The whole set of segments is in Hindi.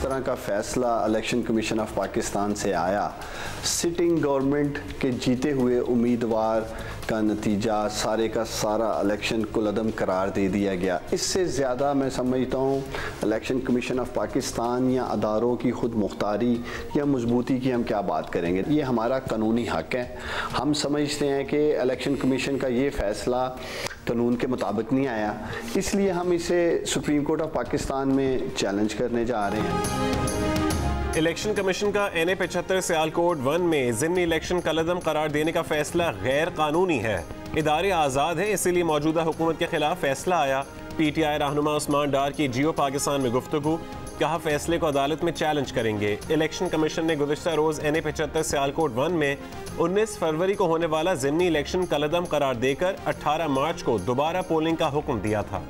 तरह का फ़ैसला इलेक्शन कमीशन ऑफ पाकिस्तान से आया, सिटिंग गवर्नमेंट के जीते हुए उम्मीदवार का नतीजा सारे का सारा इलेक्शन कुलअदम करार दे दिया गया। इससे ज़्यादा मैं समझता हूँ इलेक्शन कमीशन ऑफ पाकिस्तान या अदारों की खुद मुख्तारी या मजबूती की हम क्या बात करेंगे। ये हमारा कानूनी हक़ है। हम समझते हैं कि इलेक्शन कमीशन का ये फ़ैसला कानून के मुताबिक नहीं आया, इसलिए हम इसे सुप्रीम कोर्ट ऑफ पाकिस्तान में चैलेंज करने जा रहे हैं। इलेक्शन कमीशन का NA 75 सियालकोट 1 में ज़िमनी इलेक्शन कलअदम करार देने का फैसला गैर कानूनी है। इदारे आज़ाद हैं, इसीलिए मौजूदा हुकूमत के खिलाफ फैसला आया। PTI रहनुमा उस्मान डार की जियो पाकिस्तान में गुफ्तगू, कहा फैसले को अदालत में चैलेंज करेंगे। इलेक्शन कमीशन ने गुज़िश्ता रोज़ NA 75 सियालकोट 1 में 19 फरवरी को होने वाला ज़िमनी इलेक्शन कलअदम करार देकर 18 मार्च को दोबारा पोलिंग का हुक्म दिया था।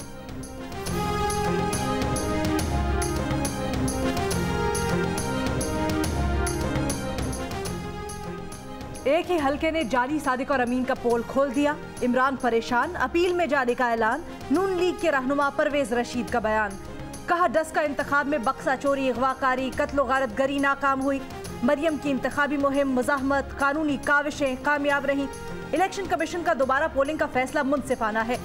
एक ही हलके ने जानी सादिक और अमीन का पोल खोल दिया। इमरान परेशान, अपील में जाने का ऐलान। नून लीग के रहनुमा परवेज रशीद का बयान, कहा डस का इंतखाब में बक्सा चोरी, अगवाकारी, कत्ल गारत गरी नाकाम हुई। मरियम की इंतखाबी मुहिम, मुजाहमत, कानूनी काविशें कामयाब रहीं। इलेक्शन कमीशन का दोबारा पोलिंग का फैसला मुनसिफाना है।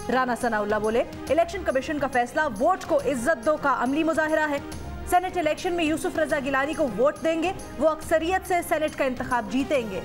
राना सनाउल्लाह बोले, इलेक्शन कमीशन का फैसला वोट को इज्जत दो का अमली मुजाहिरा है। सेनेट इलेक्शन में यूसुफ रजा गिलानी को वोट देंगे, वो अक्सरियत से सेनेट का इंतखाब जीतेंगे।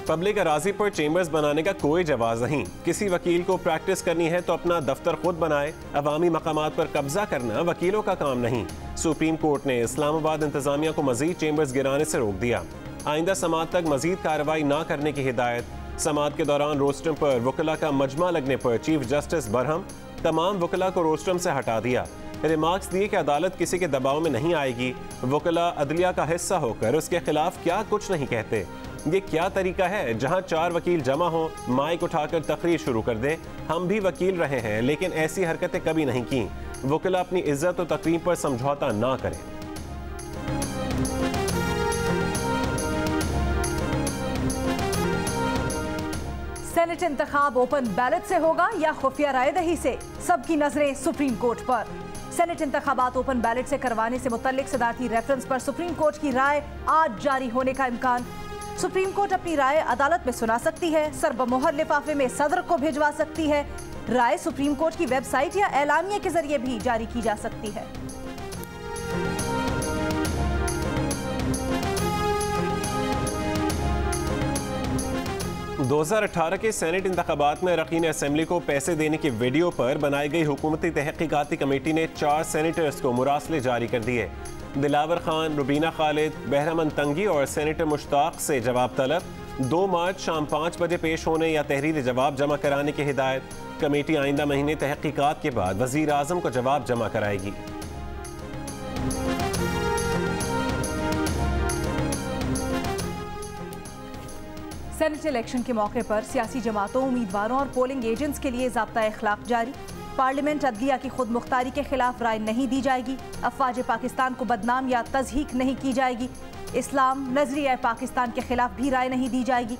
पब्लिक अराजी पर चेंबर्स बनाने का कोई जवाज नहीं। किसी वकील को प्रैक्टिस करनी है तो अपना दफ्तर खुद बनाए। अवामी मकामात पर कब्जा करना वकीलों का काम नहीं। सुप्रीम कोर्ट ने इस्लामाबाद इंतजामिया को मजीद चेंबर्स गिराने से रोक दिया। आइंदा समात तक मजीद कार्रवाई न करने की हिदायत। समात के दौरान रोस्टम पर वकला का मजमा लगने पर चीफ जस्टिस बरहम, तमाम वकला को रोस्टम से हटा दिया। रिमार्क्स दिए कि अदालत किसी के दबाव में नहीं आएगी। वकला अदलिया का हिस्सा होकर उसके खिलाफ क्या कुछ नहीं कहते। ये क्या तरीका है जहां 4 वकील जमा हो, माइक उठाकर तकरीर शुरू कर दें। हम भी वकील रहे हैं लेकिन ऐसी हरकतें कभी नहीं की। वकला अपनी इज्जत और तकरीम पर समझौता ना करें। सेनेट इंतखाब ओपन बैलेट से होगा या खुफिया रायदही से, सबकी नजरें सुप्रीम कोर्ट पर। सेनेट इंतखाबात ओपन बैलेट से करवाने से मुतल्लिक सदारती रेफरेंस पर सुप्रीम कोर्ट की राय आज जारी होने का इम्कान। सुप्रीम कोर्ट अपनी राय अदालत में सुना सकती है, सरबमोहर लिफाफे में सदर को भिजवा सकती है। राय सुप्रीम कोर्ट की वेबसाइट या एलानिया के जरिए भी जारी की जा सकती है। दो 2018 के सेनेट इंतखाबात में अरकान असेंबली को पैसे देने की वीडियो पर बनाई गई हुकूमती तहकीकाती कमेटी ने 4 सेनेटर्स को मुरासले जारी कर दिए। दिलावर खान, रुबीना खालिद, बहरामन तंगी और सेनेटर मुश्ताक से जवाब तलब। 2 मार्च शाम 5 बजे पेश होने या तहरीर जवाब जमा कराने की हिदायत। कमेटी आइंदा महीने तहकीकात के बाद वजीर आजम को जवाब जमा कराएगी। सेनेट इलेक्शन के मौके पर सियासी जमातों, उम्मीदवारों और पोलिंग एजेंट्स के लिए ज़ाब्ता इखलाक जारी। पार्लियामेंट अदलिया की खुद मुख्तारी के खिलाफ राय नहीं दी जाएगी। अफवाज पाकिस्तान को बदनाम या तज़हीक नहीं की जाएगी। इस्लाम नजरिया पाकिस्तान के खिलाफ भी राय नहीं दी जाएगी।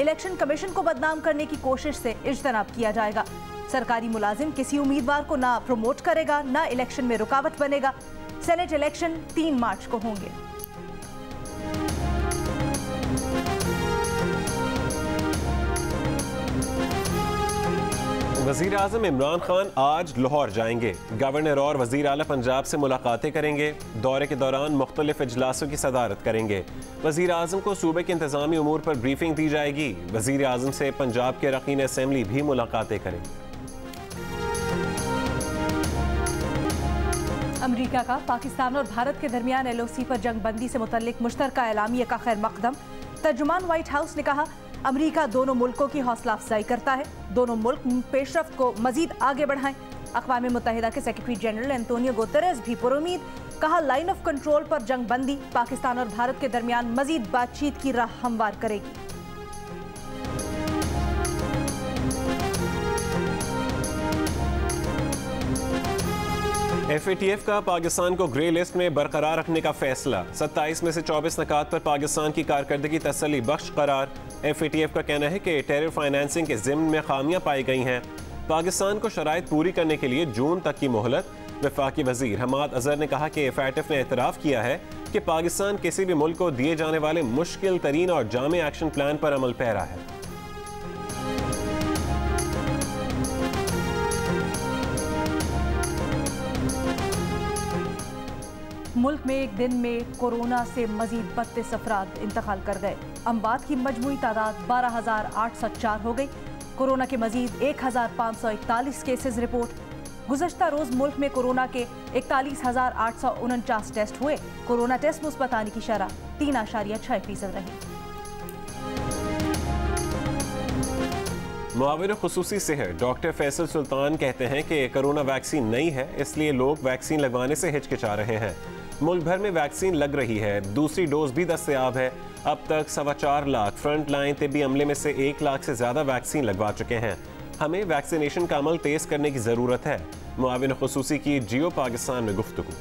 इलेक्शन कमीशन को बदनाम करने की कोशिश से इज्तनाब किया जाएगा। सरकारी मुलाजिम किसी उम्मीदवार को ना प्रमोट करेगा, ना इलेक्शन में रुकावट बनेगा। सेनेट इलेक्शन 3 मार्च को होंगे। वज़ीर आज़म इमरान खान आज लाहौर जाएंगे। गवर्नर और वज़ीर आला पंजाब से मुलाकातें करेंगे। दौरे के दौरान मुख्तलिफ इजलासों की सदारत करेंगे। वज़ीर आज़म को सूबे के इंतज़ामी उमूर पर ब्रीफिंग दी जाएगी। वज़ीर आज़म से पंजाब के अरकान असेंबली भी मुलाकातें करेंगे। अमरीका का पाकिस्तान और भारत के दरमियान LOC पर जंगबंदी से मुतल्लिक मुश्तरका एलामिया का खैर मकदम। तर्जुमान व्हाइट हाउस ने कहा, अमरीका दोनों मुल्कों की हौसला अफजाई करता है। दोनों मुल्क पेशरफ्त को मजीद आगे बढ़ाएं। अक़वाम मुत्तहिदा के सेक्रेटरी जनरल एंटोनियो गुतेरेस भी पुरुमीद, कहा लाइन ऑफ कंट्रोल पर जंगबंदी पाकिस्तान और भारत के दरमियान मजीद बातचीत की राह हमवार करेगी। FATF का पाकिस्तान को ग्रे लिस्ट में बरकरार रखने का फैसला। 27 में से 24 निकात पर पाकिस्तान की कारकर्दगी तसल्ली बख्श करार। FATF का कहना है कि टेरर फाइनेंसिंग के ज़िम्न में खामियां पाई गई हैं। पाकिस्तान को शराइत पूरी करने के लिए जून तक की मोहलत। वफाकी वजीर हमाद अजहर ने कहा कि FATF ने एतराफ़ किया है कि पाकिस्तान किसी भी मुल्क को दिए जाने वाले मुश्किल तरीन और जामे एक्शन प्लान पर अमल पैरा है। मुल्क में एक दिन में कोरोना से मजीद 32 अफराद इंतकाल कर गए। अमवात की मजमूई तादाद 12,804 हो गई। कोरोना के मजीद 1,541 केसेस रिपोर्ट। गुज़श्ता रोज मुल्क में कोरोना के 41,849 टेस्ट हुए। कोरोना टेस्ट मुस्बत आने की शरह 3.6% रही। मुआविन खुसूसी सेहत डॉक्टर फैसल सुल्तान कहते हैं कि कोरोना वैक्सीन नई है, इसलिए लोग वैक्सीन लगवाने से हिचकिचा रहे हैं। मुल्क भर में वैक्सीन लग रही है, दूसरी डोज भी दस्तयाब है। अब तक 4.25 लाख फ्रंट लाइन तिब्बी अमले में से 1 लाख से ज़्यादा वैक्सीन लगवा चुके हैं। हमें वैक्सीनेशन का अमल तेज़ करने की ज़रूरत है। मुआविन खुसूसी की जियो पाकिस्तान में गुफ्तगू।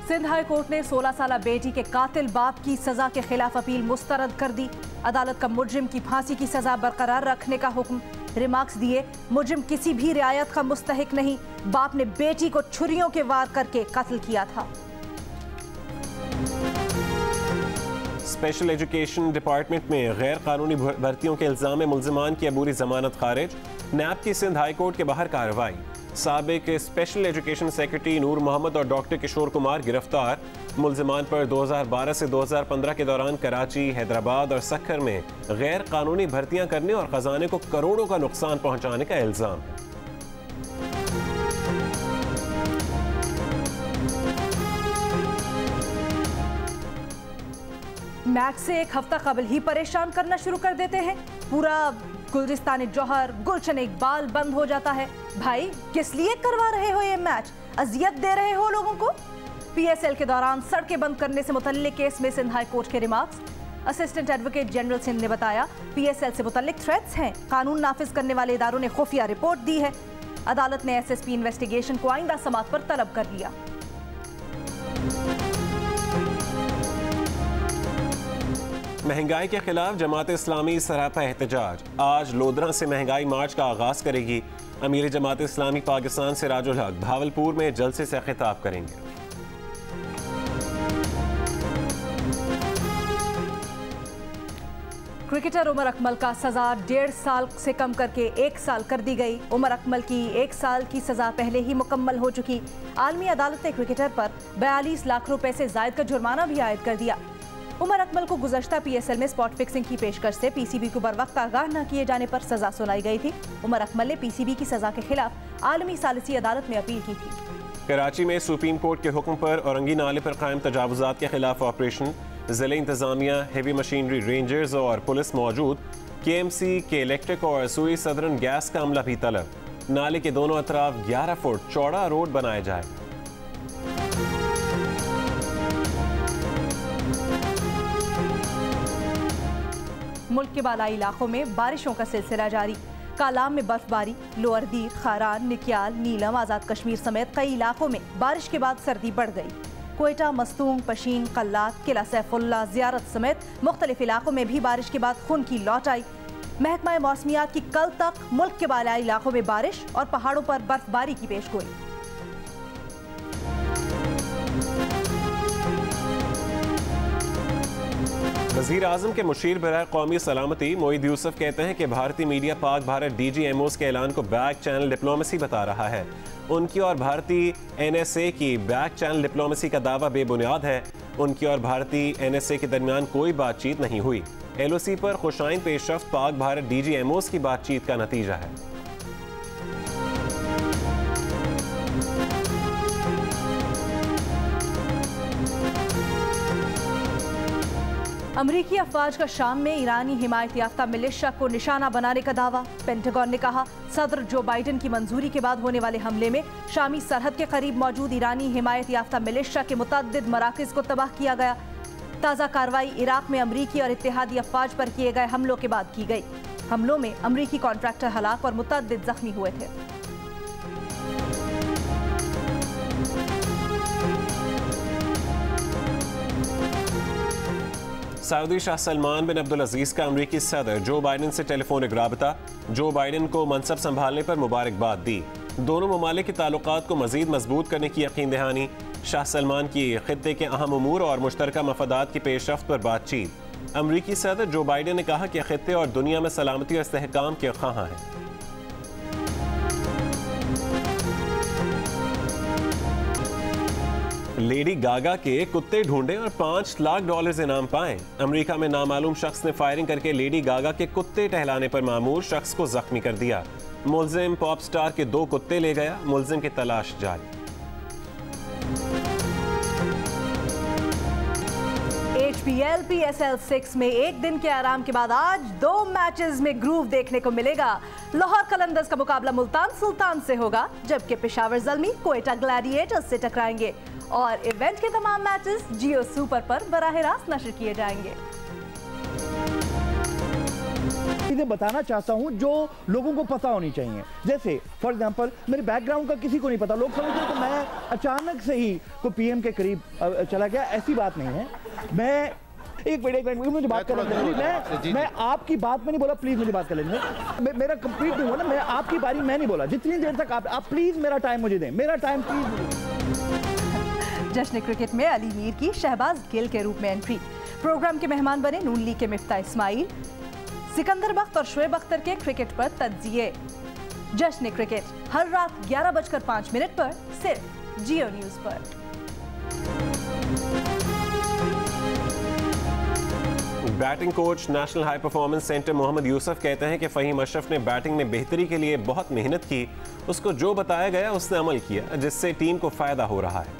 सिंध हाई कोर्ट ने 16 साला बेटी के कातिल बाप की सजा के खिलाफ अपील मुस्तरद कर दी। अदालत का मुजरिम की फांसी की सजा बरकरार रखने का हुक्म। रिमार्क्स दिए, मुजरिम किसी भी रियायत का मुस्तहिक नहीं। बाप ने बेटी को छुरियों के वार करके कत्ल किया था। स्पेशल एजुकेशन डिपार्टमेंट में गैर कानूनी भर्तियों के इल्जाम में मुल्जिमान की अबूरी जमानत खारिज। नैब की सिंध हाई कोर्ट के बाहर कार्रवाई। साबिक स्पेशल एजुकेशन सेक्रेटरी नूर मोहम्मद और डॉक्टर किशोर कुमार गिरफ्तार। मुल्जिमान पर 2012 से 2015 के दौरान कराची, हैदराबाद और सक्खर में गैर कानूनी भर्तियां करने और खजाने को करोड़ों का नुकसान पहुंचाने का इल्जाम है। मैक्स से एक हफ्ता कबल ही परेशान करना शुरू कर देते हैं। पूरा गुलिस्तान जौहर, गुलशन इकबाल बंद हो जाता है। भाई किस लिए करवा रहे हो ये मैच? अजियत दे रहे हो लोगों को। PSL के दौरान सड़कें बंद करने से मुतल्लिक केस में सिंध हाई कोर्ट के remarks. Assistant advocate general Sindh ने बताया, PSL से मुतल्लिक थ्रेट्स हैं। कानून नाफिज करने वाले इदारों ने खुफिया रिपोर्ट दी है। अदालत ने SSP इन्वेस्टिगेशन को आइंदा समात पर तलब कर लिया। महंगाई के खिलाफ जमात इस्लामी सरापा एहतजाज। आज लोधरा से महंगाई मार्च का आगाज करेगी। अमीर जमात इस्लामी पाकिस्तान सिराजुल हक भावलपुर में जलसे से खिताब करेंगे। क्रिकेटर उमर अकमल का सजा 1.5 साल से कम करके 1 साल कर दी गई। उमर अकमल की 1 साल की सजा पहले ही मुकम्मल हो चुकी। आलमी अदालत ने क्रिकेटर पर 42 लाख रुपए से जायद का जुर्माना भी आयद कर दिया। उमर अकमल को गुज़श्ता PSL में स्पॉट फिक्सिंग की पेशकश से PCB को बरवक्त आगाह न किए जाने पर सजा सुनाई गई थी। उमर अकमल ने PCB की सजा के खिलाफ आलमी सालिसी अदालत में अपील की थी। कराची में सुप्रीम कोर्ट के हुक्म पर औरंगी नाले पर कायम तजावुजात के खिलाफ ऑपरेशन। जिले इंतजामिया, हेवी मशीनरी, रेंजर्स और पुलिस मौजूद। KMC के इलेक्ट्रिक और सुई सदरन गैस का अमला भी तलब। नाले के दोनों अतराफ 11 फुट चौड़ा रोड बनाया जाए। मुल्क के बालाई इलाकों में बारिशों का सिलसिला जारी। कालाम में बर्फबारी, लोअर दीर, खारान, निक्याल, नीलम, आज़ाद कश्मीर समेत कई इलाकों में बारिश के बाद सर्दी बढ़ गई। कोयटा, मस्तूंग, पशीन, कल्लात, किला सैफुल्ला, ज़ियारत समेत मुख्तलिफ इलाकों में भी बारिश के बाद खून की लौट आई। महकमा मौसमियात की कल तक मुल्क के बालाई इलाकों में बारिश और पहाड़ों पर बर्फबारी की पेशगोई। वज़ीर आज़म के मुशीर बराए कौमी सलामती मोईद यूसुफ कहते हैं कि भारतीय मीडिया पाक भारत DGMOs के ऐलान को बैक चैनल डिप्लोमेसी बता रहा है। उनकी और भारतीय NSA की बैक चैनल डिप्लोमेसी का दावा बेबुनियाद है। उनकी और भारतीय NSA के दरमियान कोई बातचीत नहीं हुई। LOC पर खुशाइन पेशरफ्त पाक भारत DGMOs की बातचीत का नतीजा है। अमरीकी अफवाज का शाम में ईरानी हिमायत याफ्ता मिलिशिया को निशाना बनाने का दावा। पेंटागन ने कहा, सदर जो बाइडन की मंजूरी के बाद होने वाले हमले में शामी सरहद के करीब मौजूद ईरानी हिमायत याफ्ता मिलिशिया के मुतअद्दिद मराकज़ को तबाह किया गया। ताज़ा कार्रवाई इराक में अमरीकी और इत्तेहादी अफवाज पर किए गए हमलों के बाद की गई। हमलों में अमरीकी कॉन्ट्रैक्टर हलाक और मुतअद्दिद जख्मी हुए थे। सऊदी शाह सलमान बिन अब्दुल अजीज का अमरीकी सदर जो बाइडन से टेलीफोनिक राबता, जो बाइडन को मनसब संभालने पर मुबारकबाद दी। दोनों ममालिक के ताल्लुकात को मजीद मजबूत करने की यकीन दहानी। शाह सलमान की खित्ते के अहम उमूर और मुश्तरका मफादात की पेशरफ्त पर बातचीत। अमरीकी सदर जो बाइडन ने कहा कि खित्ते और दुनिया में सलामती और इस्तेहकाम के ख्वाह हैं। लेडी गागा के कुत्ते ढूंढे और $5 लाख इनाम पाए। अमेरिका में नामालूम शख्स ने फायरिंग करके लेडी गागा के कुत्ते टहलाने पर मामूर शख्स को जख्मी कर दिया। मुलजिम पॉप स्टार के 2 कुत्ते ले गया। मुलजिम की तलाश जारी। HPL PSL 6 में एक दिन के आराम के बाद आज 2 मैचेस में ग्रूव देखने को मिलेगा। लाहौर कलंदर्स का मुकाबला मुल्तान सुल्तान से होगा, जबकि पेशावर ज़ल्मी कोयटा ग्लैडिएटर्स से टकराएंगे और इवेंट के तमाम मैचेस जियो सुपर पर बराह रास्त नशर किए जाएंगे। चीजें बताना चाहता हूं जो लोगों को पता होनी चाहिए। जैसे फॉर एग्जांपल मेरे बैकग्राउंड का किसी को नहीं पता, लोग समझते हैं कि मैं अचानक से ही को पीएम के करीब चला गया। ऐसी बात नहीं है। मैं एक मिनट मुझे बात करने दीजिए। मैं आपकी बात में नहीं बोला, प्लीज मुझे बात कर लेने। मेरा कंप्लीट नहीं हुआ ना, मैं आपकी बारी मैं नहीं बोला। जितनी देर तक आप प्लीज मेरा टाइम मुझे दें, मेरा टाइम प्लीज। जश्न क्रिकेट में अली मीर की शहबाज गिल के रूप में एंट्री। प्रोग्राम के मेहमान बने नून लीग के मिफ्ता इस्माइल, सिकंदर बख्त और शोएब अख्तर के क्रिकेट पर तज्जिए। जश्न क्रिकेट हर रात 11:05 पर सिर्फ जियो न्यूज पर। Batting coach national high performance centre Mohammad Yusuf कहते हैं कि फ़हीम अशरफ ने बैटिंग में बेहतरी के लिए बहुत मेहनत की। उसको जो बताया गया उसने अमल किया, जिससे टीम को फायदा हो रहा है।